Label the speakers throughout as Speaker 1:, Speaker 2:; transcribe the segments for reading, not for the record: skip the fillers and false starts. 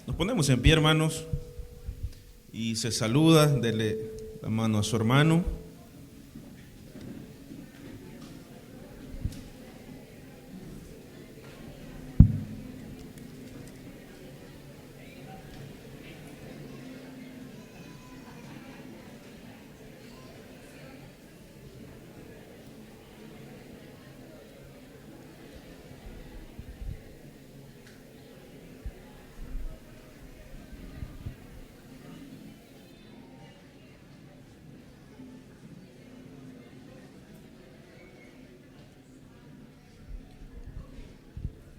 Speaker 1: Nos ponemos en pie, hermanos, y se saluda, dele la mano a su hermano.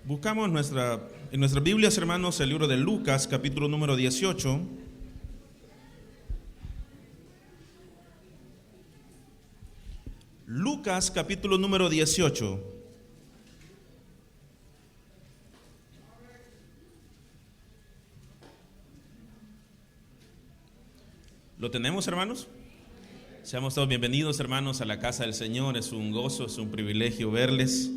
Speaker 1: Buscamos en nuestras Biblias, hermanos, el libro de Lucas, capítulo número 18. Lucas, capítulo número 18. ¿Lo tenemos, hermanos? Seamos todos bienvenidos, hermanos, a la casa del Señor. Es un gozo, es un privilegio verles,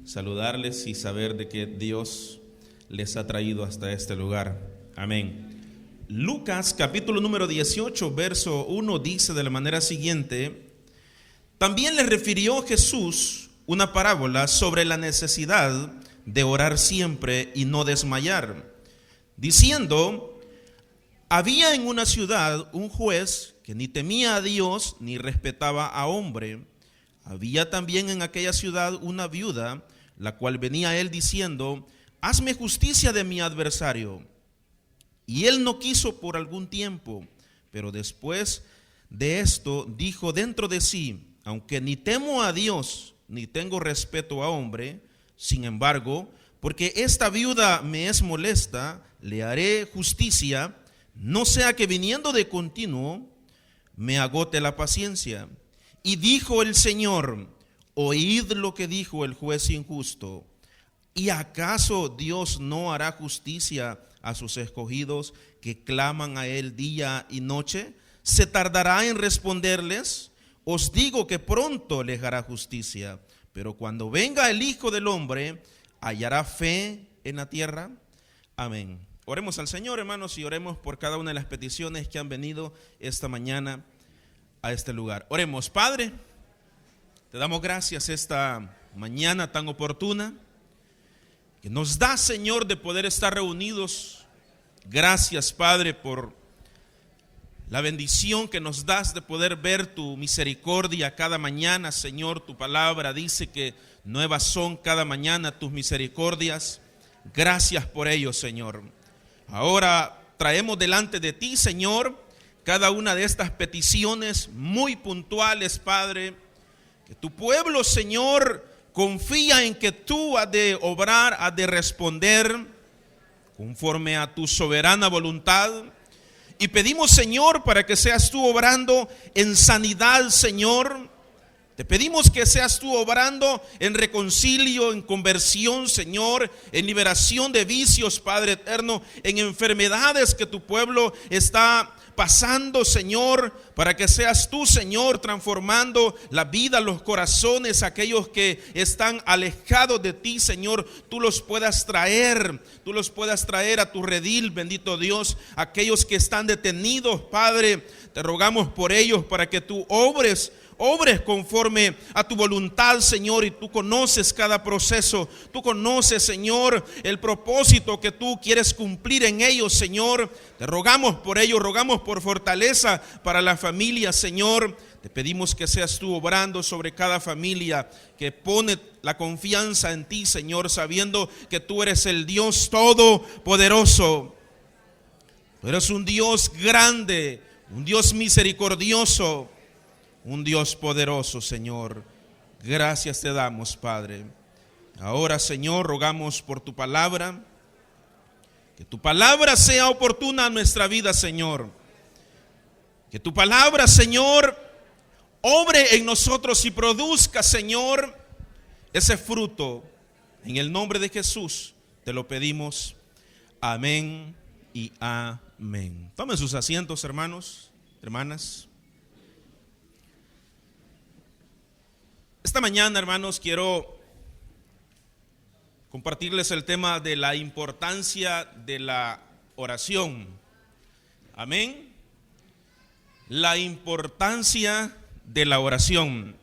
Speaker 1: saludarles y saber de que Dios les ha traído hasta este lugar. Amén. Lucas capítulo número 18, verso 1 dice de la manera siguiente: también le refirió Jesús una parábola sobre la necesidad de orar siempre y no desmayar, diciendo: había en una ciudad un juez que ni temía a Dios ni respetaba a hombre. Había también en aquella ciudad una viuda, la cual venía a él diciendo: hazme justicia de mi adversario. Y él no quiso por algún tiempo, pero después de esto dijo dentro de sí: aunque ni temo a Dios ni tengo respeto a hombre, sin embargo, porque esta viuda me es molesta, le haré justicia, no sea que viniendo de continuo me agote la paciencia. Y dijo el Señor: oíd lo que dijo el juez injusto. ¿Y acaso Dios no hará justicia a sus escogidos que claman a él día y noche? ¿Se tardará en responderles? Os digo que pronto les hará justicia. Pero cuando venga el Hijo del Hombre, ¿hallará fe en la tierra? Amén. Oremos al Señor, hermanos, y oremos por cada una de las peticiones que han venido esta mañana a este lugar. Oremos. Padre, te damos gracias esta mañana tan oportuna que nos da, Señor, de poder estar reunidos. Gracias, Padre, por la bendición que nos das de poder ver tu misericordia cada mañana. Señor, tu palabra dice que nuevas son cada mañana tus misericordias. Gracias por ello, Señor. Ahora traemos delante de ti, Señor, cada una de estas peticiones muy puntuales, Padre, que tu pueblo, Señor, confía en que tú has de obrar, has de responder conforme a tu soberana voluntad. Y pedimos, Señor, para que seas tú obrando en sanidad, Señor. Te pedimos que seas tú obrando en reconcilio, en conversión, Señor, en liberación de vicios, Padre eterno, en enfermedades que tu pueblo está pasando, Señor, para que seas tú, Señor, transformando la vida, los corazones, aquellos que están alejados de ti, Señor, tú los puedas traer a tu redil, bendito Dios. Aquellos que están detenidos, Padre, te rogamos por ellos para que tú obres conforme a tu voluntad, Señor, y tú conoces cada proceso, tú conoces, Señor, el propósito que tú quieres cumplir en ellos, Señor. Te rogamos por ellos, rogamos por fortaleza para la familia, Señor. Te pedimos que seas tú obrando sobre cada familia que pone la confianza en ti, Señor, sabiendo que tú eres el Dios todopoderoso. Tú eres un Dios grande, un Dios misericordioso, un Dios poderoso, Señor. Gracias te damos, Padre. Ahora, Señor, rogamos por tu palabra, que tu palabra sea oportuna a nuestra vida, Señor. Que tu palabra, Señor, obre en nosotros y produzca, Señor, ese fruto. En el nombre de Jesús te lo pedimos. Amén y amén. Tomen sus asientos, hermanos, hermanas. Esta mañana, hermanos, quiero compartirles el tema de la importancia de la oración. Amén. La importancia de la oración.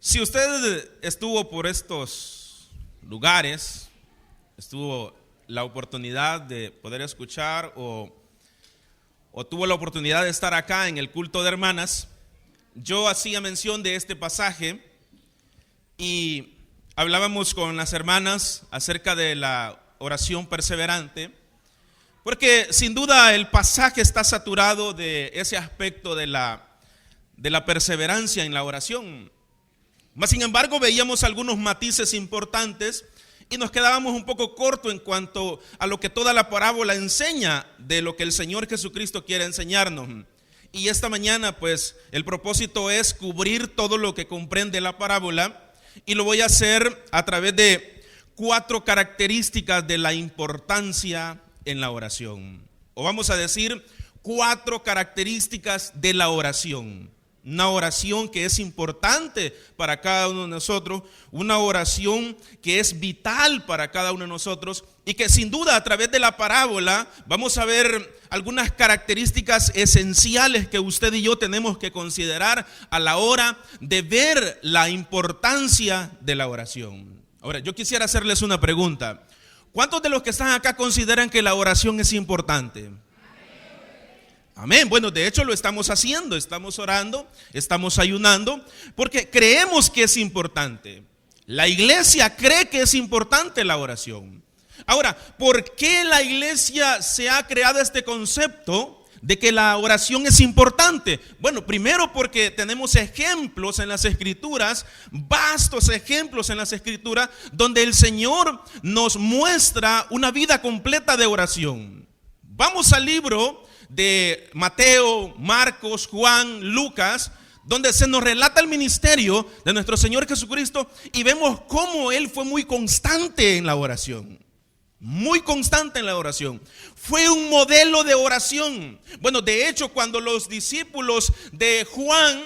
Speaker 1: Si usted estuvo por estos lugares, estuvo la oportunidad de poder escuchar o tuvo la oportunidad de estar acá en el culto de hermanas, yo hacía mención de este pasaje y hablábamos con las hermanas acerca de la oración perseverante, porque sin duda el pasaje está saturado de ese aspecto de la perseverancia en la oración. Mas sin embargo veíamos algunos matices importantes y nos quedábamos un poco cortos en cuanto a lo que toda la parábola enseña de lo que el Señor Jesucristo quiere enseñarnos. Y esta mañana pues el propósito es cubrir todo lo que comprende la parábola, y lo voy a hacer a través de 4 características de la importancia en la oración. O vamos a decir 4 características de la oración. Una oración que es importante para cada uno de nosotros, una oración que es vital para cada uno de nosotros, y que sin duda a través de la parábola vamos a ver algunas características esenciales que usted y yo tenemos que considerar a la hora de ver la importancia de la oración. Ahora, yo quisiera hacerles una pregunta. ¿Cuántos de los que están acá consideran que la oración es importante? Amén. Bueno, de hecho lo estamos haciendo, estamos orando, estamos ayunando, porque creemos que es importante. La iglesia cree que es importante la oración. Ahora, ¿por qué la iglesia se ha creado este concepto de que la oración es importante? Bueno, primero porque tenemos ejemplos en las Escrituras, vastos ejemplos en las Escrituras, donde el Señor nos muestra una vida completa de oración. Vamos al libro de Mateo, Marcos, Juan, Lucas, donde se nos relata el ministerio de nuestro Señor Jesucristo, y vemos cómo Él fue muy constante en la oración. Muy constante en la oración. Fue un modelo de oración. Bueno, de hecho, cuando los discípulos de Juan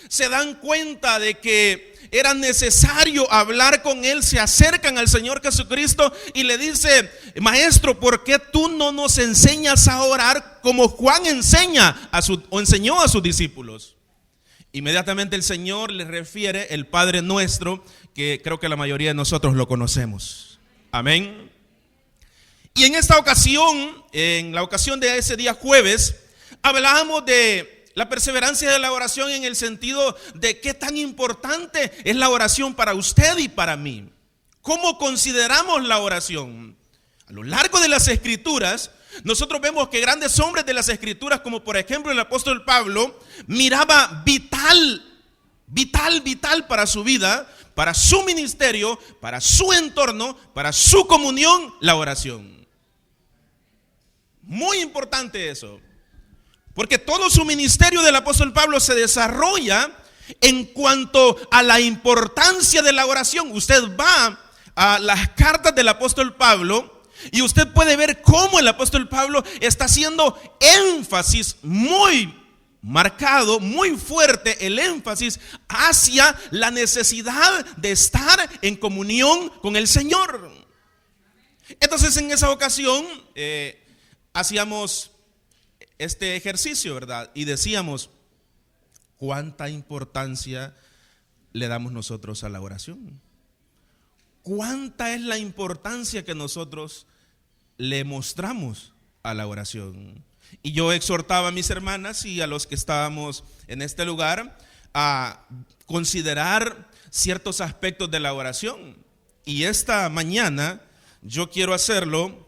Speaker 1: se dan cuenta de que era necesario hablar con él, se acercan al Señor Jesucristo y le dice: maestro, ¿por qué tú no nos enseñas a orar como Juan enseñó a sus discípulos? Inmediatamente el Señor les refiere el Padre Nuestro, que creo que la mayoría de nosotros lo conocemos. Amén. Y en esta ocasión, en la ocasión de ese día jueves, hablábamos de la perseverancia de la oración en el sentido de qué tan importante es la oración para usted y para mí. ¿Cómo consideramos la oración? A lo largo de las Escrituras, nosotros vemos que grandes hombres de las Escrituras, como por ejemplo el apóstol Pablo, miraba vital para su vida, para su ministerio, para su entorno, para su comunión, la oración. Muy importante eso, porque todo su ministerio del apóstol Pablo se desarrolla en cuanto a la importancia de la oración. Usted va a las cartas del apóstol Pablo y usted puede ver cómo el apóstol Pablo está haciendo énfasis muy marcado, muy fuerte, el énfasis hacia la necesidad de estar en comunión con el Señor. Entonces, en esa ocasión hacíamos este ejercicio, ¿verdad? Y decíamos, ¿cuánta importancia le damos nosotros a la oración? ¿Cuánta es la importancia que nosotros le mostramos a la oración? Y yo exhortaba a mis hermanas y a los que estábamos en este lugar a considerar ciertos aspectos de la oración. Y esta mañana yo quiero hacerlo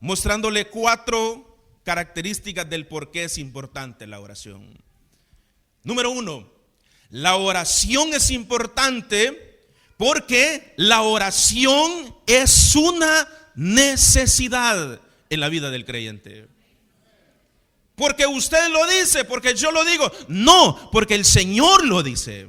Speaker 1: mostrándole 4 características del por qué es importante la oración. Número 1, la oración es importante porque la oración es una necesidad en la vida del creyente. Porque usted lo dice, porque yo lo digo. No, porque el Señor lo dice.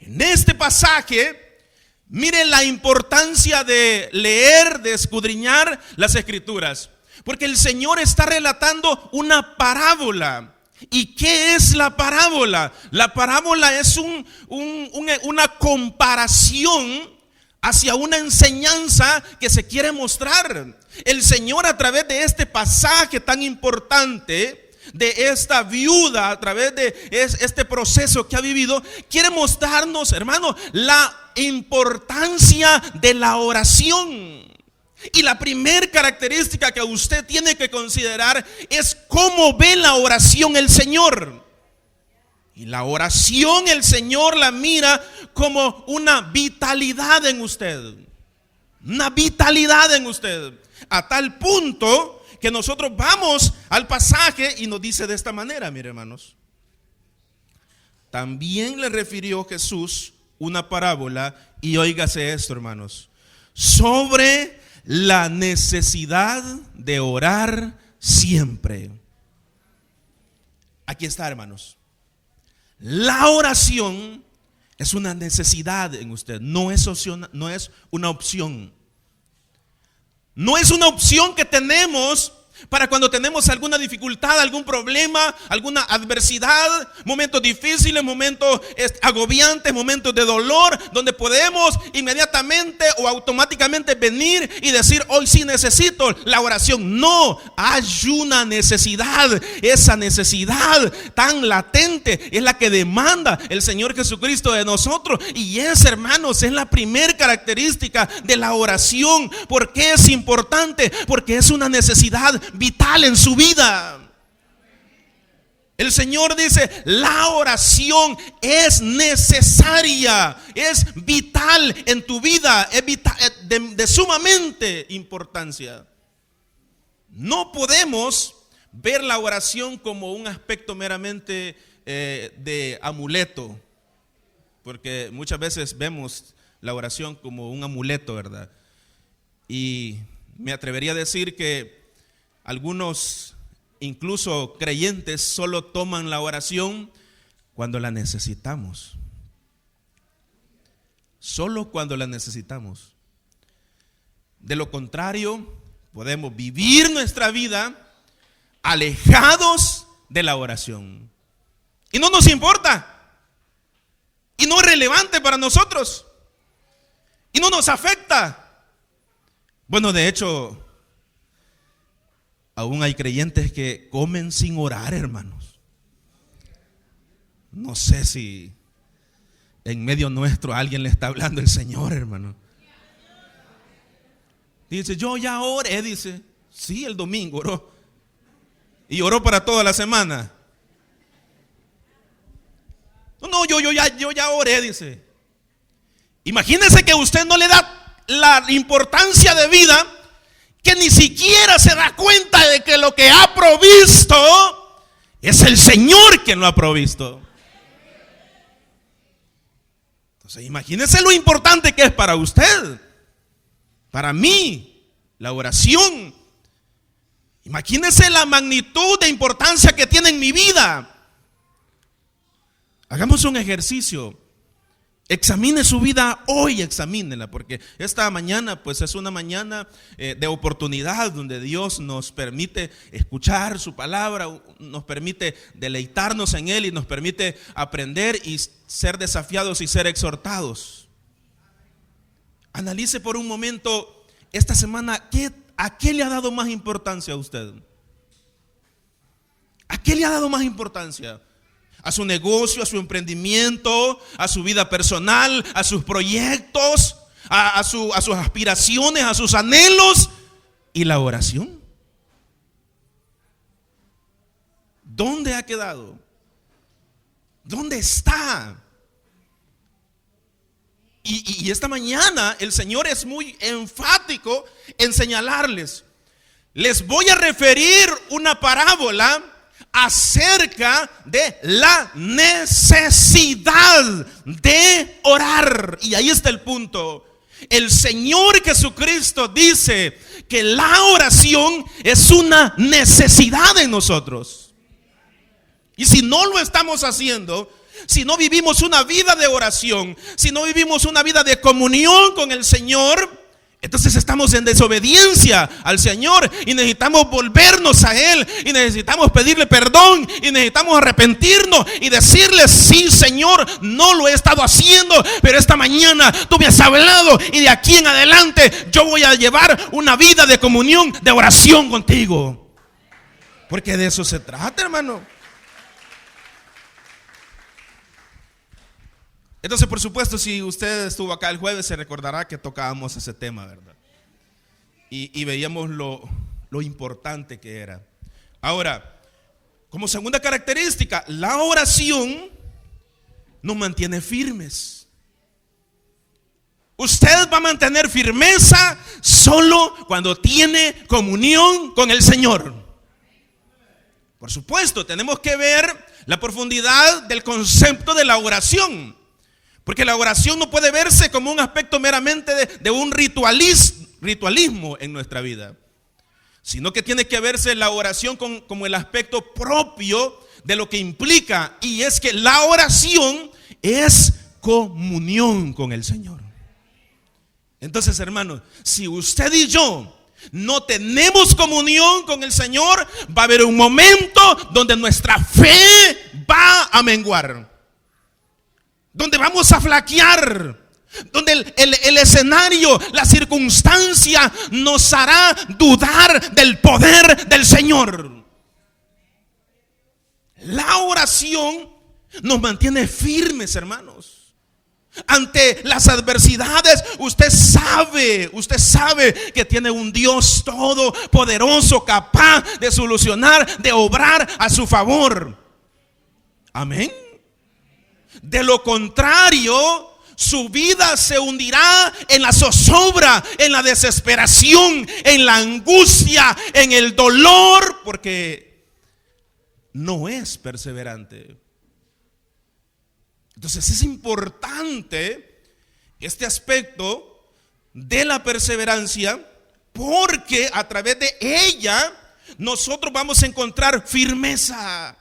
Speaker 1: En este pasaje, miren la importancia de leer, de escudriñar las Escrituras. Porque el Señor está relatando una parábola. ¿Y qué es la parábola? La parábola es una comparación hacia una enseñanza que se quiere mostrar. el Señor, a través de este pasaje tan importante de esta viuda, a través de este proceso que ha vivido, quiere mostrarnos, hermano, la importancia de la oración. Y la primera característica que usted tiene que considerar es cómo ve la oración el Señor. Y la oración el Señor la mira como una vitalidad en usted. Una vitalidad en usted. A tal punto que nosotros vamos al pasaje y nos dice de esta manera, mire, hermanos. También le refirió Jesús una parábola, y óigase esto, hermanos, sobre la necesidad de orar siempre. Aquí está, hermanos. La oración es una necesidad en usted, no es una opción. No es una opción que tenemos para cuando tenemos alguna dificultad, algún problema, alguna adversidad, momentos difíciles, momentos agobiantes, momentos de dolor, donde podemos inmediatamente o automáticamente venir y decir: hoy sí necesito la oración. No, hay una necesidad. Esa necesidad tan latente es la que demanda el Señor Jesucristo de nosotros. Y esa, hermanos, es la primera característica de la oración. ¿Por qué es importante? Porque es una necesidad vital en su vida. El Señor dice: la oración es necesaria, es vital en tu vida, es vital, de sumamente importancia. No podemos ver la oración como un aspecto meramente de amuleto, porque muchas veces vemos la oración como un amuleto, ¿verdad? Y me atrevería a decir que algunos, incluso creyentes, solo toman la oración cuando la necesitamos. Solo cuando la necesitamos. De lo contrario, podemos vivir nuestra vida alejados de la oración. Y no nos importa. Y no es relevante para nosotros. Y no nos afecta. Bueno, de hecho, aún hay creyentes que comen sin orar, hermanos. No sé si en medio nuestro alguien le está hablando el Señor, hermano. Dice: yo ya oré, dice. Sí, el domingo oró. Y oró para toda la semana. No, yo ya oré, dice. Imagínese que usted no le da la importancia de vida, que ni siquiera se da cuenta de que lo que ha provisto es el Señor quien lo ha provisto. Entonces, imagínese lo importante que es para usted, para mí, la oración. Imagínese la magnitud de importancia que tiene en mi vida. Hagamos un ejercicio. Examine su vida hoy, examínela, porque esta mañana pues es una mañana de oportunidad, donde Dios nos permite escuchar su palabra, nos permite deleitarnos en Él y nos permite aprender y ser desafiados y ser exhortados. Analice por un momento esta semana, ¿a qué le ha dado más importancia a usted? ¿A qué le ha dado más importancia? ¿A su negocio, a su emprendimiento, a su vida personal, a sus proyectos, a sus aspiraciones, a sus anhelos? ¿Y la oración? ¿Dónde ha quedado? ¿Dónde está? Y esta mañana el Señor es muy enfático en señalarles: les voy a referir una parábola acerca de la necesidad de orar. Y ahí está el punto. El Señor Jesucristo dice que la oración es una necesidad en nosotros. Y si no lo estamos haciendo, si no vivimos una vida de oración, si no vivimos una vida de comunión con el Señor, Entonces estamos en desobediencia al Señor y necesitamos volvernos a Él y necesitamos pedirle perdón y necesitamos arrepentirnos y decirle: sí, Señor, no lo he estado haciendo, pero esta mañana tú me has hablado y de aquí en adelante yo voy a llevar una vida de comunión, de oración contigo. Porque de eso se trata, hermano. Entonces, por supuesto, si usted estuvo acá el jueves, se recordará que tocábamos ese tema, ¿verdad? Y veíamos lo importante que era. Ahora, como segunda característica, la oración nos mantiene firmes. Usted va a mantener firmeza solo cuando tiene comunión con el Señor. Por supuesto, tenemos que ver la profundidad del concepto de la oración. Porque la oración no puede verse como un aspecto meramente de un ritualismo en nuestra vida, sino que tiene que verse la oración como el aspecto propio de lo que implica, y es que la oración es comunión con el Señor. Entonces, hermanos, si usted y yo no tenemos comunión con el Señor, va a haber un momento donde nuestra fe va a menguar, donde vamos a flaquear, donde el escenario, la circunstancia nos hará dudar del poder del Señor. La oración nos mantiene firmes, hermanos. Ante las adversidades, usted sabe que tiene un Dios todopoderoso, capaz de solucionar, de obrar a su favor. Amén. De lo contrario, su vida se hundirá en la zozobra, en la desesperación, en la angustia, en el dolor, porque no es perseverante. Entonces es importante este aspecto de la perseverancia, porque a través de ella nosotros vamos a encontrar firmeza.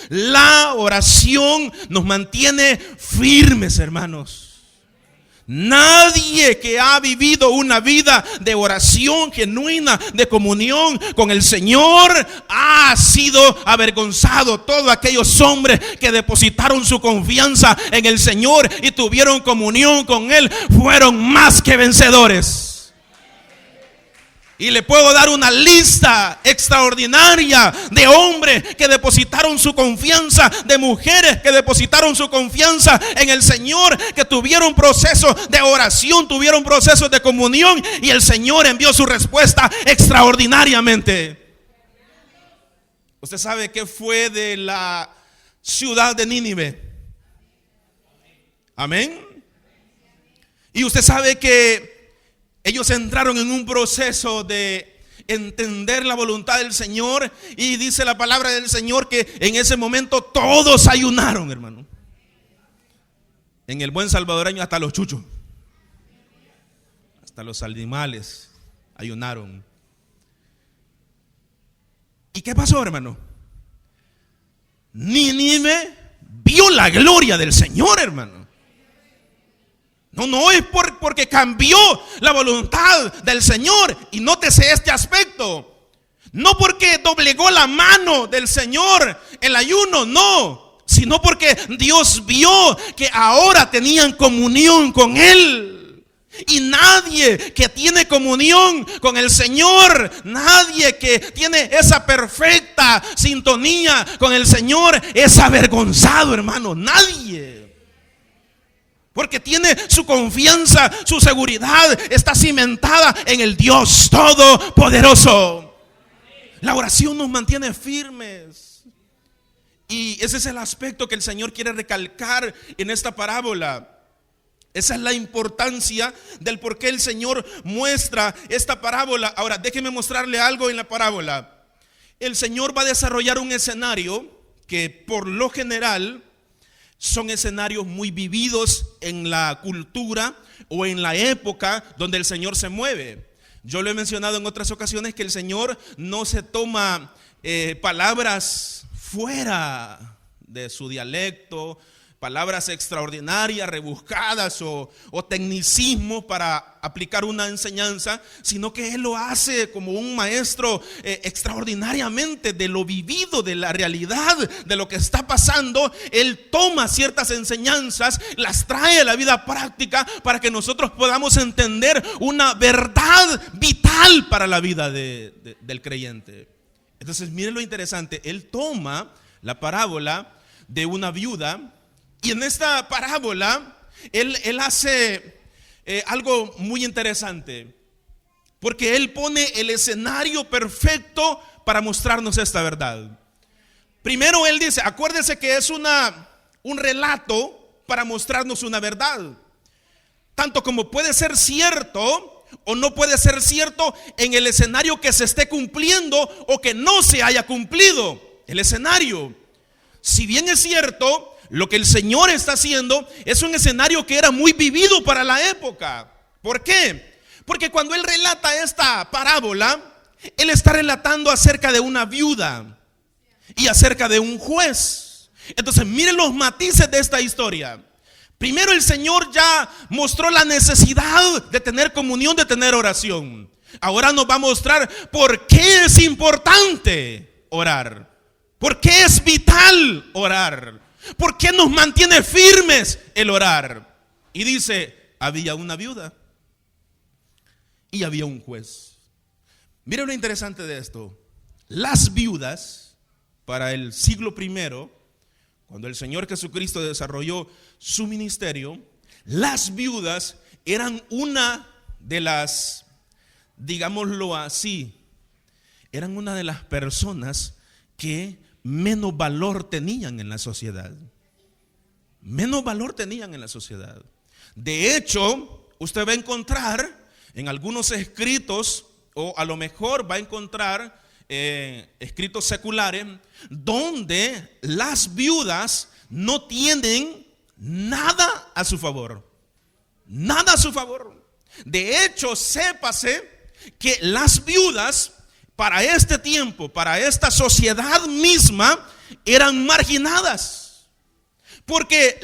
Speaker 1: La oración nos mantiene firmes, hermanos. Nadie que ha vivido una vida de oración genuina, de comunión con el Señor, ha sido avergonzado. Todos aquellos hombres que depositaron su confianza en el Señor y tuvieron comunión con Él fueron más que vencedores. Y le puedo dar una lista extraordinaria de hombres que depositaron su confianza, de mujeres que depositaron su confianza en el Señor, que tuvieron procesos de oración, tuvieron procesos de comunión, y el Señor envió su respuesta extraordinariamente. Usted sabe qué fue de la ciudad de Nínive. Amén. Y usted sabe que ellos entraron en un proceso de entender la voluntad del Señor, y dice la palabra del Señor que en ese momento todos ayunaron, hermano. En el buen salvadoreño, hasta los chuchos, hasta los animales ayunaron. ¿Y qué pasó, hermano? Nínive vio la gloria del Señor, hermano. No es porque cambió la voluntad del Señor. Y nótese este aspecto. No porque doblegó la mano del Señor el ayuno, no, sino porque Dios vio que ahora tenían comunión con Él. Y nadie que tiene comunión con el Señor, nadie que tiene esa perfecta sintonía con el Señor es avergonzado, hermano. Nadie. Porque tiene su confianza, su seguridad está cimentada en el Dios todopoderoso. La oración nos mantiene firmes. Y ese es el aspecto que el Señor quiere recalcar en esta parábola. Esa es la importancia del por qué el Señor muestra esta parábola. Ahora, déjeme mostrarle algo en la parábola. El Señor va a desarrollar un escenario que por lo general son escenarios muy vividos en la cultura o en la época donde el Señor se mueve. Yo lo he mencionado en otras ocasiones que el Señor no se toma palabras fuera de su dialecto, palabras extraordinarias, rebuscadas o tecnicismos para aplicar una enseñanza, sino que Él lo hace como un maestro extraordinariamente de lo vivido, de la realidad, de lo que está pasando. Él toma ciertas enseñanzas, las trae a la vida práctica para que nosotros podamos entender una verdad vital para la vida del creyente. Entonces, miren lo interesante. Él toma la parábola de una viuda, y en esta parábola él hace algo muy interesante, porque él pone el escenario perfecto para mostrarnos esta verdad. Primero él dice, acuérdense que es un relato para mostrarnos una verdad, tanto como puede ser cierto o no puede ser cierto en el escenario que se esté cumpliendo o que no se haya cumplido. El escenario, si bien es cierto, lo que el Señor está haciendo es un escenario que era muy vivido para la época. ¿Por qué? Porque cuando Él relata esta parábola, Él está relatando acerca de una viuda y acerca de un juez. Entonces miren los matices de esta historia. Primero, el Señor ya mostró la necesidad de tener comunión, de tener oración. Ahora nos va a mostrar por qué es importante orar, por qué es vital orar, ¿por qué nos mantiene firmes el orar? Y dice, había una viuda y había un juez. Miren lo interesante de esto. Las viudas, para el siglo primero, cuando el Señor Jesucristo desarrolló su ministerio, las viudas eran una de las, digámoslo así, eran una de las personas que menos valor tenían en la sociedad. Menos valor tenían en la sociedad. De hecho, usted va a encontrar en algunos escritos, o a lo mejor va a encontrar escritos seculares, donde las viudas no tienen nada a su favor. Nada a su favor. De hecho, sépase que las viudas para este tiempo, para esta sociedad misma, eran marginadas, porque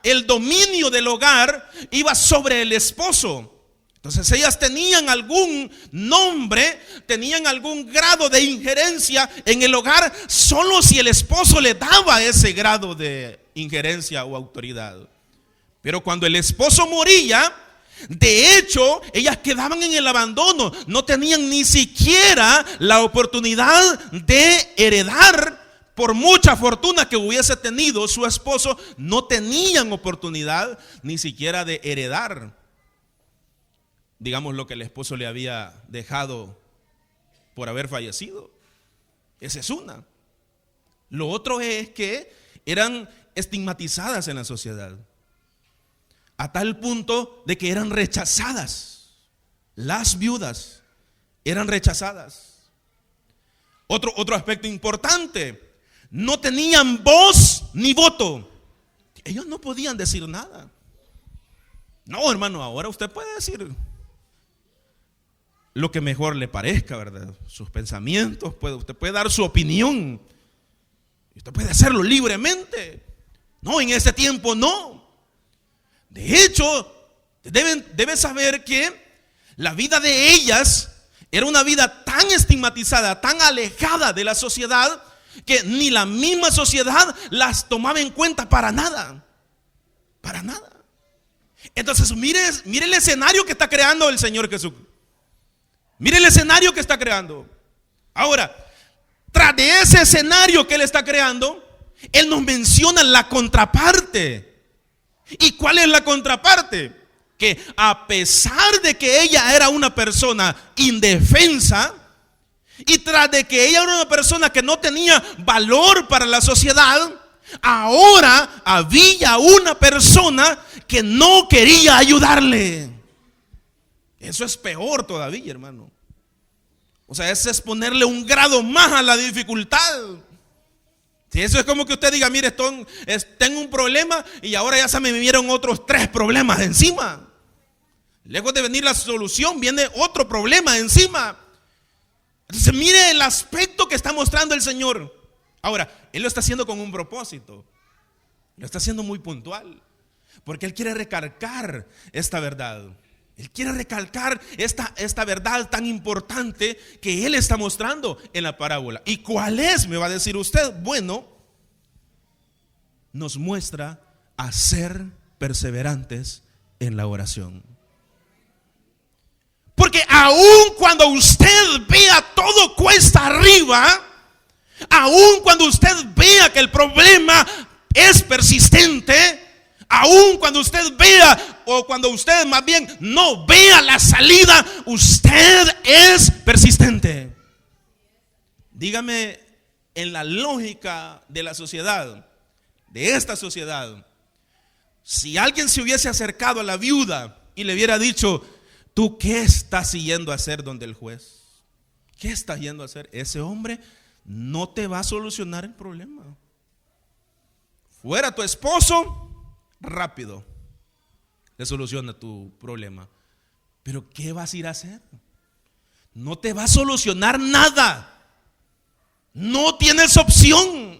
Speaker 1: el dominio del hogar iba sobre el esposo. Entonces ellas tenían algún nombre, tenían algún grado de injerencia en el hogar, solo si el esposo le daba ese grado de injerencia o autoridad. Pero cuando el esposo moría, de hecho, ellas quedaban en el abandono, no tenían ni siquiera la oportunidad de heredar. Por mucha fortuna que hubiese tenido su esposo, no tenían oportunidad ni siquiera de heredar, digamos, lo que el esposo le había dejado por haber fallecido. Esa es una. Lo otro es que eran estigmatizadas en la sociedad, a tal punto de que eran rechazadas. Las viudas eran rechazadas. Otro aspecto importante, no tenían voz ni voto. Ellos no podían decir nada. No, hermano, ahora usted puede decir lo que mejor le parezca, ¿verdad? Sus pensamientos, usted puede dar su opinión. Usted puede hacerlo libremente. No, en ese tiempo no. De hecho, debe saber que la vida de ellas era una vida tan estigmatizada, tan alejada de la sociedad, que ni la misma sociedad las tomaba en cuenta para nada. Para nada. Entonces, mire el escenario que está creando el Señor Jesús. Mire el escenario que está creando. Ahora, tras de ese escenario que Él está creando, Él nos menciona la contraparte. ¿Y cuál es la contraparte? Que a pesar de que ella era una persona indefensa, y tras de que ella era una persona que no tenía valor para la sociedad, ahora había una persona que no quería ayudarle. Eso es peor todavía, hermano. O sea, ese es ponerle un grado más a la dificultad. Si eso es como que usted diga, mire, tengo un problema y ahora ya se me vinieron otros 3 problemas encima. Lejos de venir la solución, viene otro problema encima. Entonces mire el aspecto que está mostrando el Señor. Ahora, Él lo está haciendo con un propósito. Lo está haciendo muy puntual, porque Él quiere recalcar esta verdad. Él quiere recalcar esta verdad tan importante que Él está mostrando en la parábola. ¿Y cuál es? Me va a decir usted. Bueno, nos muestra a ser perseverantes en la oración. Porque aun cuando usted vea todo cuesta arriba, aun cuando usted vea que el problema es persistente, aun cuando usted vea, o cuando usted más bien no vea la salida, usted es persistente. Dígame, en la lógica de la sociedad, de esta sociedad, si alguien se hubiese acercado a la viuda y le hubiera dicho: ¿tú qué estás yendo a hacer donde el juez? ¿Qué estás yendo a hacer? Ese hombre no te va a solucionar el problema. Fuera tu esposo, rápido le soluciona tu problema. Pero ¿qué vas a ir a hacer? No te va a solucionar nada. No tienes opción.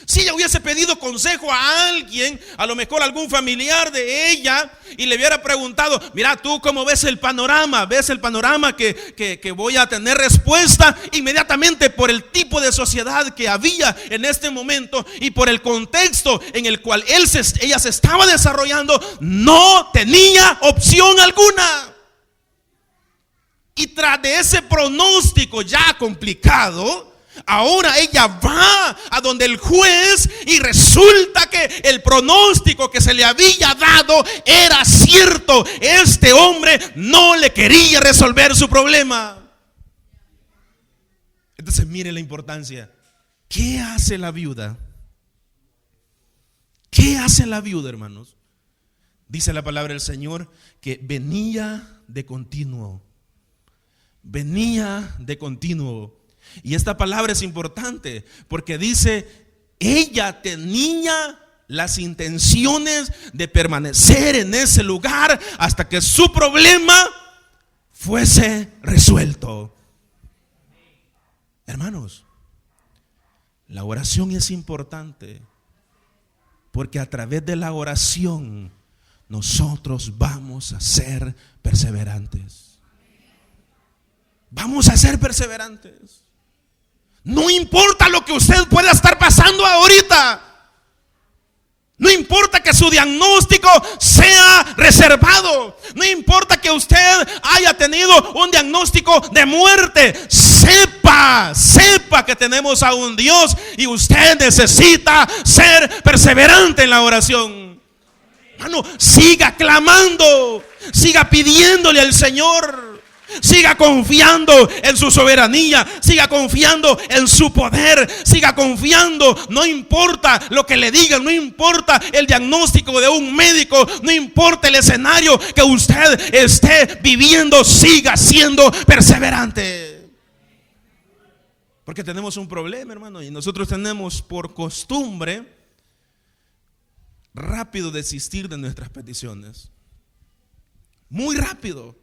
Speaker 1: Si ella hubiese pedido consejo a alguien, a lo mejor algún familiar de ella, y le hubiera preguntado: mira, ¿tú cómo ves el panorama? ¿Ves el panorama que voy a tener respuesta? Inmediatamente, por el tipo de sociedad que había en este momento y por el contexto en el cual ella se estaba desarrollando, no tenía opción alguna. Y tras de ese pronóstico ya complicado, ahora ella va a donde el juez y resulta que el pronóstico que se le había dado era cierto. Este hombre no le quería resolver su problema. Entonces mire la importancia. ¿Qué hace la viuda? ¿Qué hace la viuda, hermanos? Dice la palabra del Señor que venía de continuo. Venía de continuo. Y esta palabra es importante porque dice: ella tenía las intenciones de permanecer en ese lugar hasta que su problema fuese resuelto. Hermanos, la oración es importante porque a través de la oración nosotros vamos a ser perseverantes. Vamos a ser perseverantes. No importa lo que usted pueda estar pasando ahorita. No importa que su diagnóstico sea reservado. No importa que usted haya tenido un diagnóstico de muerte. Sepa que tenemos a un Dios y usted necesita ser perseverante en la oración. Hermano, siga clamando, siga pidiéndole al Señor. Siga confiando en su soberanía, siga confiando en su poder, siga confiando, no importa lo que le digan, no importa el diagnóstico de un médico, no importa el escenario que usted esté viviendo, siga siendo perseverante. Porque tenemos un problema, hermano, y nosotros tenemos por costumbre rápido desistir de nuestras peticiones. Muy rápido.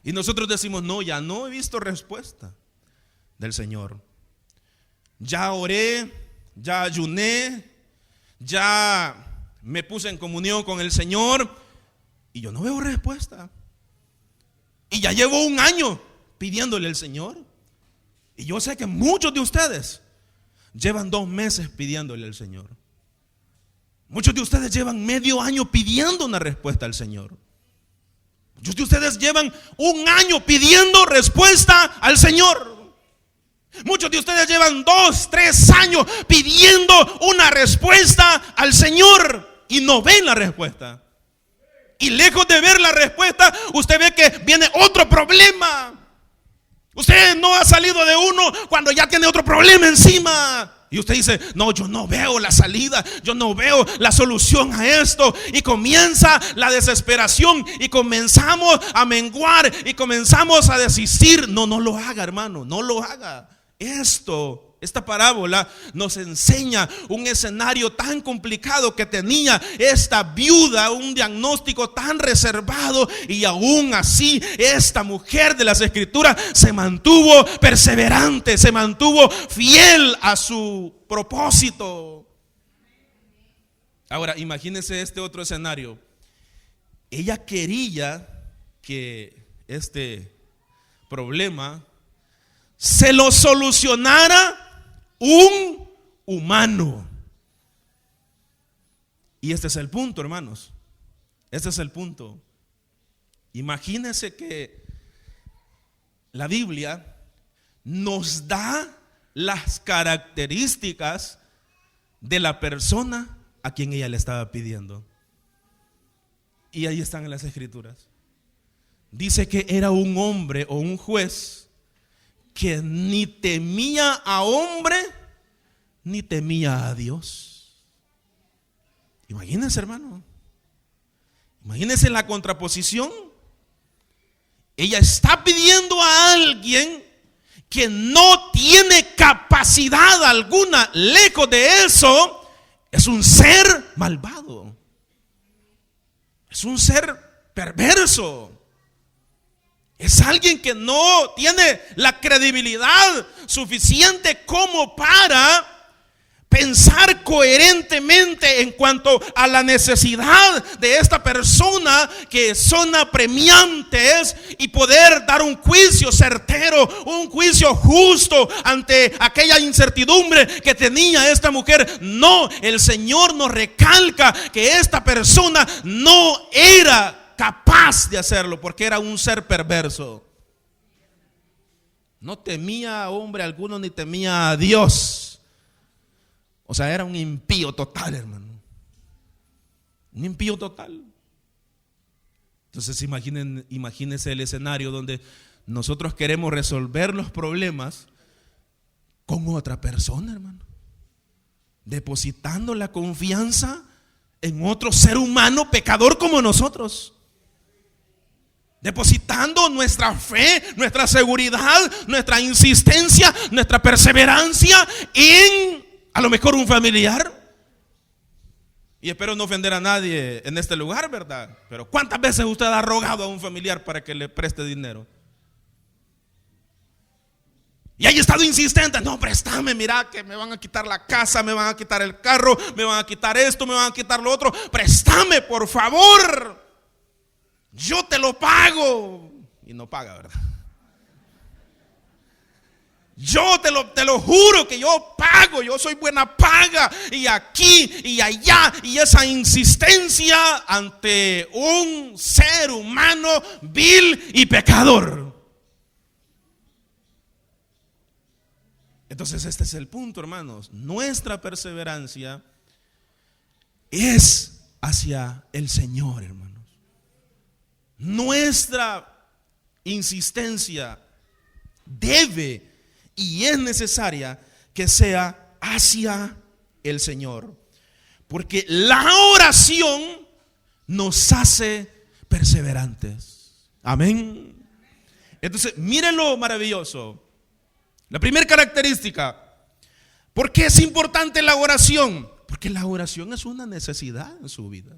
Speaker 1: Y nosotros decimos: no, ya no he visto respuesta del Señor. Ya oré, ya ayuné, ya me puse en comunión con el Señor y yo no veo respuesta. Y ya llevo un año pidiéndole al Señor. Y yo sé que muchos de ustedes llevan 2 meses pidiéndole al Señor. Muchos de ustedes llevan medio año pidiendo una respuesta al Señor. Muchos de ustedes llevan 1 año pidiendo respuesta al Señor. Muchos de ustedes llevan 2, 3 años pidiendo una respuesta al Señor y no ven la respuesta. Y lejos de ver la respuesta, usted ve que viene otro problema. Usted no ha salido de uno cuando ya tiene otro problema encima. Y usted dice: no, yo no veo la salida, yo no veo la solución a esto. Y comienza la desesperación y comenzamos a menguar y comenzamos a desistir. No lo haga, hermano, no lo haga. Esta parábola nos enseña un escenario tan complicado que tenía esta viuda, un diagnóstico tan reservado, y aún así esta mujer de las Escrituras se mantuvo perseverante, se mantuvo fiel a su propósito. Ahora, imagínense este otro escenario. Ella quería que este problema se lo solucionara un humano. Y este es el punto, hermanos. Este es el punto. Imagínense que la Biblia nos da las características de la persona a quien ella le estaba pidiendo. Y ahí están en las escrituras. Dice que era un hombre o un juez que ni temía a hombre ni temía a Dios. Imagínense, hermano. Imagínense la contraposición. Ella está pidiendo a alguien que no tiene capacidad alguna. Lejos de eso, es un ser malvado. Es un ser perverso. Es alguien que no tiene la credibilidad suficiente como para pensar coherentemente en cuanto a la necesidad de esta persona, que son apremiantes, y poder dar un juicio certero, un juicio justo ante aquella incertidumbre que tenía esta mujer. No, el Señor nos recalca que esta persona no era capaz de hacerlo porque era un ser perverso. No temía a hombre alguno ni temía a Dios. O sea, era un impío total, hermano. Un impío total. Entonces imagínense el escenario donde nosotros queremos resolver los problemas con otra persona, hermano. Depositando la confianza en otro ser humano pecador como nosotros. Depositando nuestra fe, nuestra seguridad, nuestra insistencia, nuestra perseverancia en a lo mejor un familiar. Y espero no ofender a nadie en este lugar, ¿verdad? Pero ¿cuántas veces usted ha rogado a un familiar para que le preste dinero? Y haya estado insistente: no, préstame, mira que me van a quitar la casa, me van a quitar el carro, me van a quitar esto, me van a quitar lo otro. Préstame, por favor, yo te lo pago. Y no paga, ¿verdad? Yo te lo juro que yo pago, yo soy buena paga, y aquí y allá, y esa insistencia ante un ser humano vil y pecador. Entonces este es el punto, hermanos. Nuestra perseverancia es hacia el Señor, hermanos. Nuestra insistencia debe y es necesaria que sea hacia el Señor, porque la oración nos hace perseverantes. Amén. Entonces, miren lo maravilloso. La primera característica: ¿por qué es importante la oración? Porque la oración es una necesidad en su vida.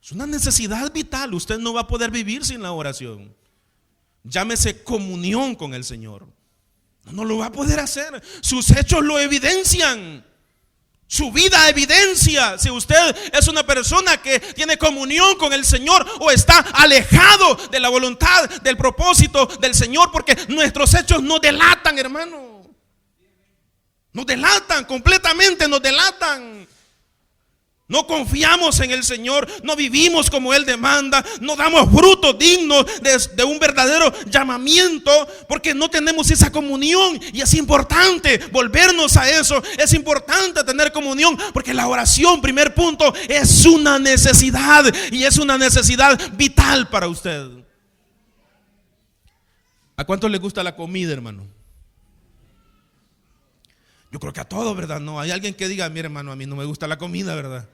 Speaker 1: Es una necesidad vital. Usted no va a poder vivir sin la oración. Llámese comunión con el Señor. No lo va a poder hacer. Sus hechos lo evidencian. Su vida evidencia si usted es una persona que tiene comunión con el Señor o está alejado de la voluntad, del propósito del Señor, porque nuestros hechos nos delatan, hermano. Nos delatan completamente, nos delatan. No confiamos en el Señor, no vivimos como Él demanda, no damos frutos dignos de un verdadero llamamiento, porque no tenemos esa comunión. Y es importante volvernos a eso. Es importante tener comunión, porque la oración, primer punto, es una necesidad, y es una necesidad vital para usted. ¿A cuántos les gusta la comida, hermano? Yo creo que a todos, ¿verdad? No hay alguien que diga: mire, hermano, a mí no me gusta la comida, ¿verdad?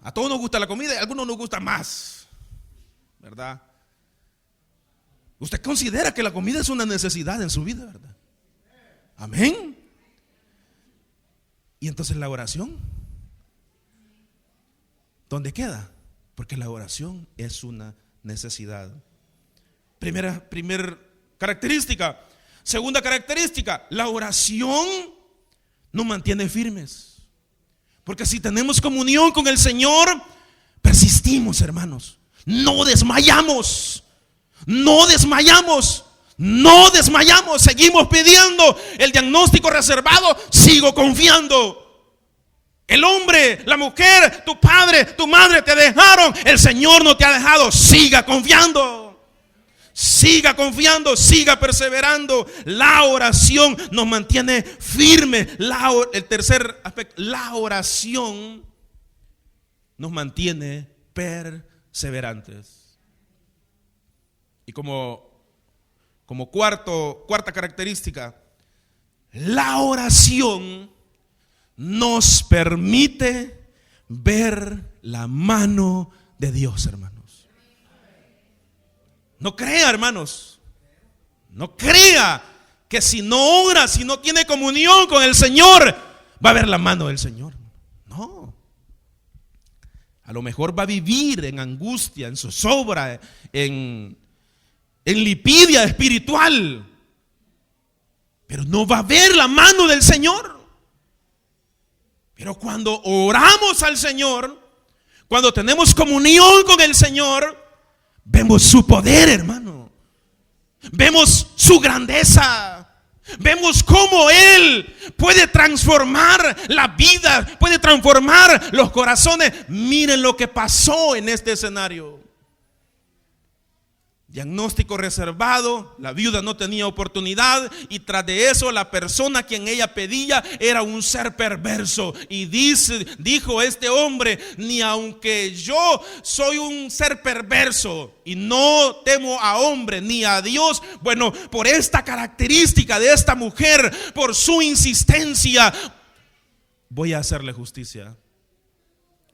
Speaker 1: A todos nos gusta la comida y a algunos nos gusta más, ¿verdad? Usted considera que la comida es una necesidad en su vida, ¿verdad? Amén. Y entonces la oración, ¿dónde queda? Porque la oración es una necesidad. Primera característica. Segunda característica: la oración nos mantiene firmes.
Speaker 2: Porque si tenemos comunión con el Señor, persistimos, hermanos. No desmayamos. No desmayamos. No desmayamos. Seguimos pidiendo el diagnóstico reservado. Sigo confiando. El hombre, la mujer, tu padre, tu madre te dejaron. El Señor no te ha dejado. Siga confiando. Siga confiando, siga perseverando. La oración nos mantiene firme. El tercer aspecto, la oración nos mantiene perseverantes. Y como cuarta característica, la oración nos permite ver la mano de Dios, hermanos. No crea, hermanos, no crea que si no ora, si no tiene comunión con el Señor, va a ver la mano del Señor. No. A lo mejor va a vivir en angustia, en zozobra, en lipidia espiritual, pero no va a ver la mano del Señor. Pero cuando oramos al Señor, cuando tenemos comunión con el Señor, vemos su poder, hermano. Vemos su grandeza. Vemos cómo Él puede transformar la vida, puede transformar los corazones. Miren lo que pasó en este escenario. Diagnóstico reservado, la viuda no tenía oportunidad, y tras de eso la persona a quien ella pedía era un ser perverso. Y dijo este hombre: ni aunque yo soy un ser perverso y no temo a hombre ni a Dios, bueno, por esta característica de esta mujer, por su insistencia, voy a hacerle justicia.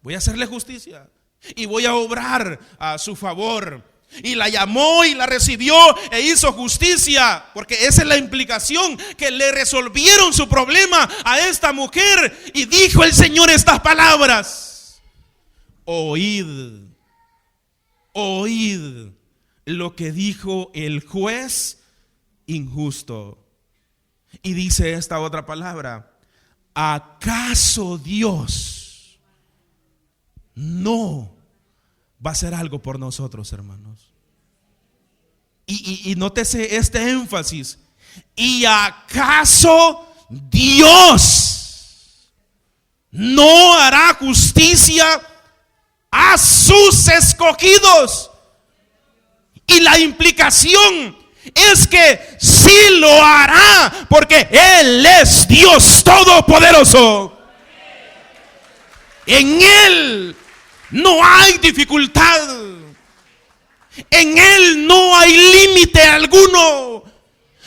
Speaker 2: Voy a hacerle justicia y voy a obrar a su favor. Y la llamó y la recibió e hizo justicia, porque esa es la implicación, que le resolvieron su problema a esta mujer. Y dijo el Señor estas palabras: oíd lo que dijo el juez injusto. Y dice esta otra palabra: ¿acaso Dios no va a hacer algo por nosotros, hermanos? Y nótese este énfasis: ¿y acaso Dios no hará justicia a sus escogidos? Y la implicación es que sí lo hará, porque Él es Dios todopoderoso. En Él no hay dificultad. En Él no hay límite alguno.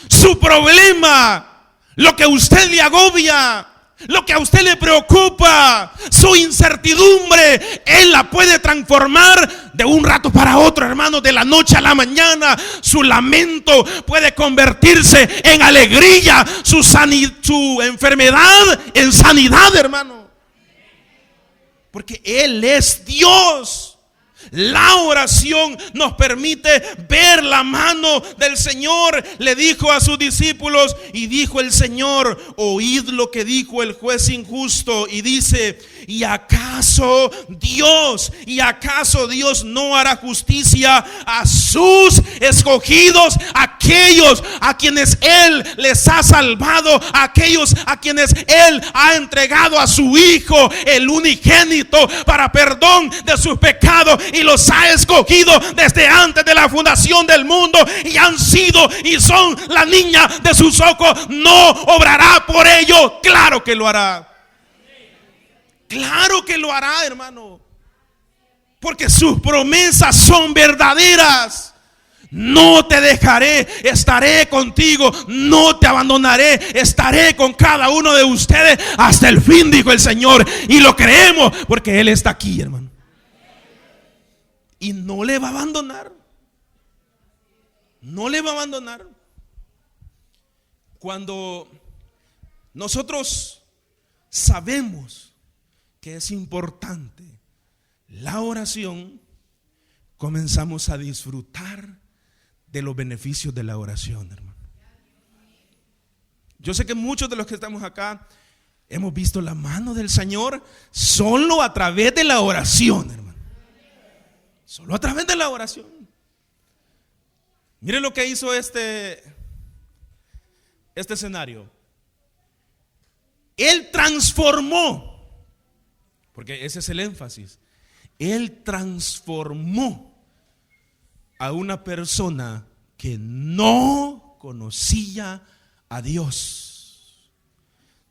Speaker 2: Su problema, lo que a usted le agobia, lo que a usted le preocupa, su incertidumbre, Él la puede transformar de un rato para otro, hermano, de la noche a la mañana. Su lamento puede convertirse en alegría, su enfermedad en sanidad, hermano. Porque Él es Dios. La oración nos permite ver la mano del Señor. Le dijo a sus discípulos, y dijo el Señor: oíd lo que dijo el juez injusto. Y dice: ¿y acaso Dios no hará justicia a sus escogidos, aquellos a quienes Él les ha salvado, aquellos a quienes Él ha entregado a su Hijo, el unigénito, para perdón de sus pecados, y los ha escogido desde antes de la fundación del mundo, y han sido y son la niña de sus ojos? ¿No obrará por ello? Claro que lo hará. Claro que lo hará, hermano, porque sus promesas son verdaderas. No te dejaré, estaré contigo, no te abandonaré, estaré con cada uno de ustedes hasta el fin, dijo el Señor. Y lo creemos porque Él está aquí, hermano, y no le va a abandonar. No le va a abandonar. Cuando nosotros sabemos que es importante la oración, comenzamos a disfrutar de los beneficios de la oración, hermano. Yo sé que muchos de los que estamos acá Hemos visto la mano del Señor solo a través de la oración, hermano. Solo a través de la oración. Miren lo que hizo este escenario. Él transformó, porque ese es el énfasis. Él transformó a una persona que no conocía a Dios,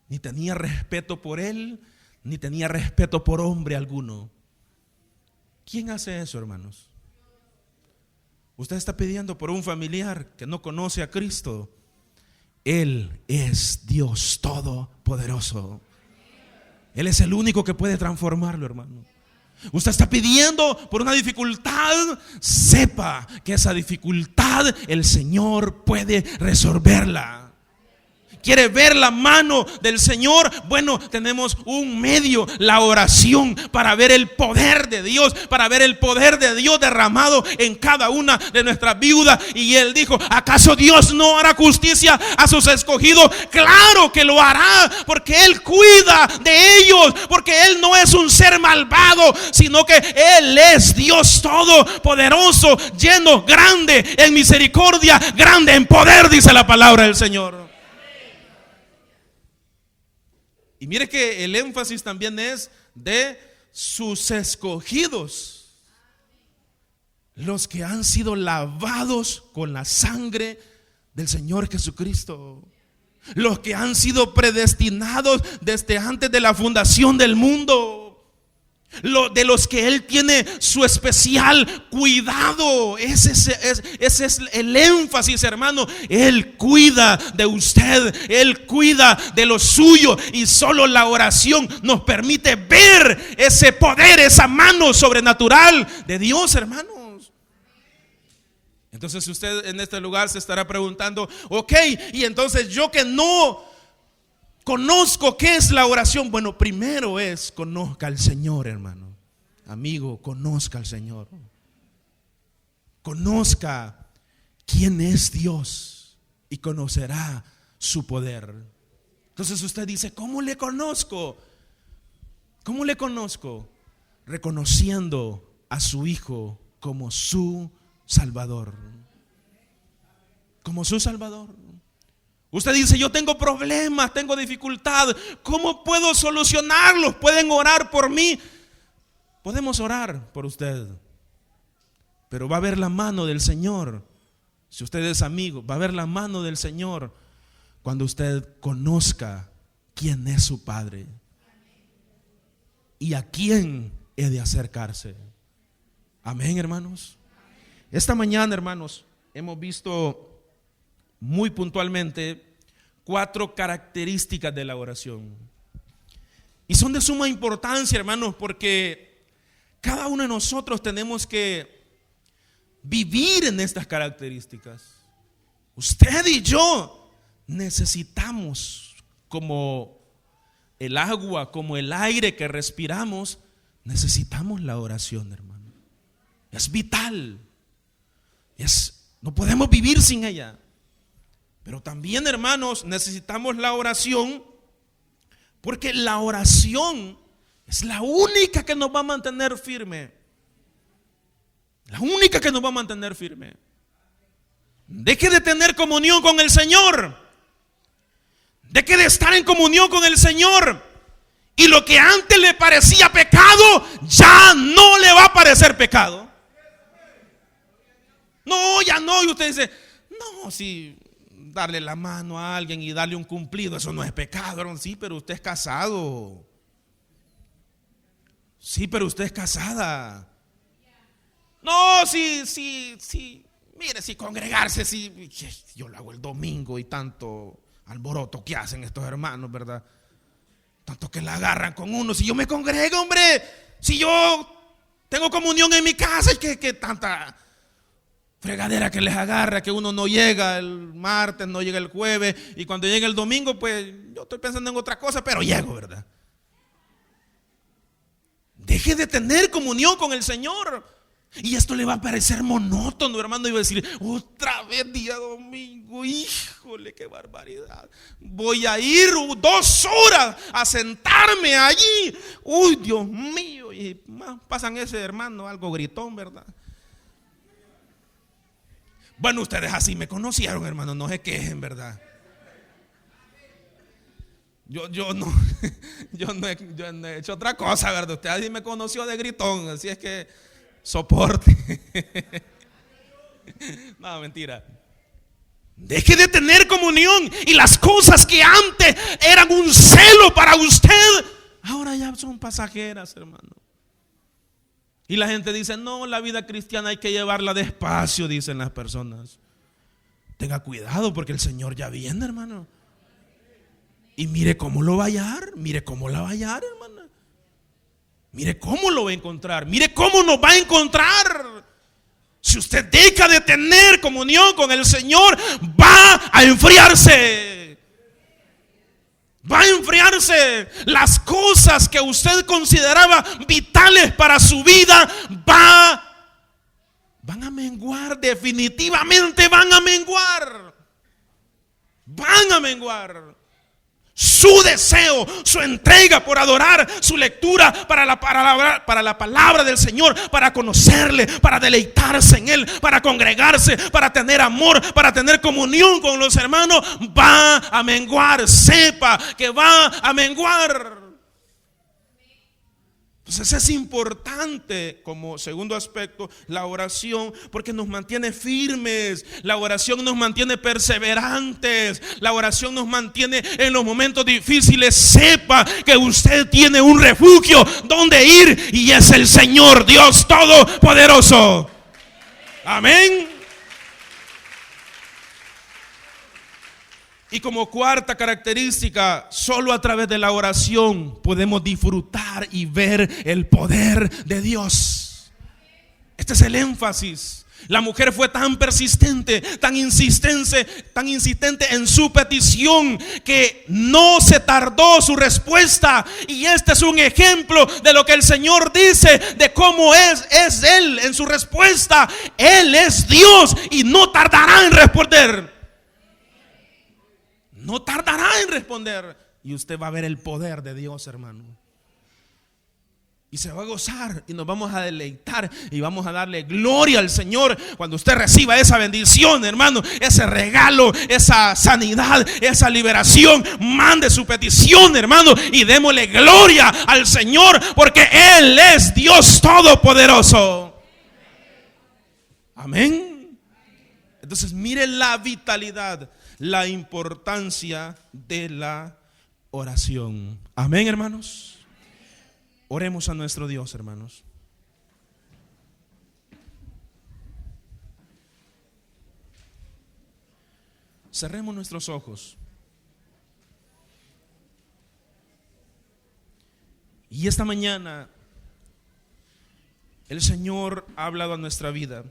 Speaker 2: ni tenía respeto por Él, ni tenía respeto por hombre alguno. ¿Quién hace eso, hermanos? Usted está pidiendo por un familiar que no conoce a Cristo. Él es Dios todopoderoso. Él es el único que puede transformarlo, hermano. Usted está pidiendo por una dificultad, sepa que esa dificultad el Señor puede resolverla. ¿Quiere ver la mano del Señor? Bueno, tenemos un medio, la oración, para ver el poder de Dios, para ver el poder de Dios derramado en cada una de nuestras viudas. Y Él dijo: ¿acaso Dios no hará justicia a sus escogidos? Claro que lo hará, porque Él cuida de ellos, porque Él no es un ser malvado, sino que Él es Dios todopoderoso, lleno, grande en misericordia, grande en poder, dice la palabra del Señor. Y mire que el énfasis también es de sus escogidos, los que han sido lavados con la sangre del Señor Jesucristo, los que han sido predestinados desde antes de la fundación del mundo, de los que Él tiene su especial cuidado. Ese es el énfasis, hermano. Él cuida de usted, Él cuida de lo suyo, y solo la oración nos permite ver ese poder, esa mano sobrenatural de Dios, hermanos. Entonces usted en este lugar se estará preguntando: ok, y entonces yo que no conozco qué es la oración. Bueno, primero es: conozca al Señor, hermano. Amigo, conozca al Señor. Conozca quién es Dios y conocerá su poder. Entonces usted dice: ¿cómo le conozco? ¿Cómo le conozco? Reconociendo a su Hijo como su Salvador. Como su Salvador. Usted dice: yo tengo problemas, tengo dificultad, ¿cómo puedo solucionarlos? ¿Pueden orar por mí? Podemos orar por usted, pero va a ver la mano del Señor. Si usted es amigo, va a ver la mano del Señor cuando usted conozca quién es su Padre y a quién he de acercarse. Amén, hermanos. Esta mañana, hermanos, hemos visto muy puntualmente 4 características de la oración. Y son de suma importancia, hermanos, porque cada uno de nosotros tenemos que vivir en estas características. Usted y yo necesitamos, como el agua, como el aire que respiramos, necesitamos la oración, hermano. Es vital. No podemos vivir sin ella. Pero también, hermanos, necesitamos la oración, porque la oración es la única que nos va a mantener firme. La única que nos va a mantener firme. Deje de tener comunión con el Señor. Deje de estar en comunión con el Señor, y lo que antes le parecía pecado ya no le va a parecer pecado. No, ya no. Y usted dice: no, si darle la mano a alguien y darle un cumplido, eso no es pecado. Sí, pero usted es casado. Sí, pero usted es casada. No, sí. Mire, si congregarse, sí. Yo lo hago el domingo, y tanto alboroto que hacen estos hermanos, ¿verdad? Tanto que la agarran con uno. Si yo me congrego, hombre, si yo tengo comunión en mi casa, y que tanta fregadera que les agarra, que uno no llega el martes, no llega el jueves, y cuando llega el domingo, pues yo estoy pensando en otra cosa, pero llego, ¿verdad? Deje de tener comunión con el Señor. Y esto le va a parecer monótono, hermano. Y va a decir, otra vez día domingo, híjole, qué barbaridad. Voy a ir 2 horas a sentarme allí. Uy, Dios mío. Y pasan ese hermano algo gritón, ¿verdad? Bueno, ustedes así me conocieron, hermano, no se quejen, ¿verdad? Yo no he hecho otra cosa, ¿verdad? Usted así me conoció de gritón, así es que soporte. No, mentira. Deje de tener comunión y las cosas que antes eran un celo para usted, ahora ya son pasajeras, hermano. Y la gente dice, no, la vida cristiana hay que llevarla despacio, dicen las personas. Tenga cuidado porque el Señor ya viene, hermano. Y mire cómo lo va a hallar, mire cómo la va a hallar, hermana. Mire cómo lo va a encontrar, mire cómo nos va a encontrar. Si usted deja de tener comunión con el Señor, va a enfriarse. Va a enfriarse. Las cosas que usted consideraba vitales para su vida van a menguar. Definitivamente van a menguar. Van a menguar. Su deseo, su entrega por adorar, su lectura para la palabra del Señor, para conocerle, para deleitarse en Él, para congregarse, para tener amor, para tener comunión con los hermanos, va a menguar. Sepa que va a menguar. Entonces es importante, como segundo aspecto, la oración, porque nos mantiene firmes. La oración nos mantiene perseverantes. La oración nos mantiene en los momentos difíciles. Sepa que usted tiene un refugio donde ir, y es el Señor Dios Todopoderoso. Amén. Y como cuarta característica, solo a través de la oración podemos disfrutar y ver el poder de Dios. Este es el énfasis. La mujer fue tan persistente, tan insistente en su petición, que no se tardó su respuesta. Y este es un ejemplo de lo que el Señor dice, de cómo es Él en su respuesta. Él es Dios y no tardará en responder. No tardará en responder. Y usted va a ver el poder de Dios, hermano. Y se va a gozar y nos vamos a deleitar y vamos a darle gloria al Señor cuando usted reciba esa bendición, hermano, ese regalo, esa sanidad, esa liberación. Mande su petición, hermano, y démosle gloria al Señor, porque Él es Dios Todopoderoso. Amén. Entonces mire la vitalidad, la importancia de la oración. Amén, hermanos. Oremos a nuestro Dios, hermanos. Cerremos nuestros ojos. Y esta mañana el Señor ha hablado a nuestra vida.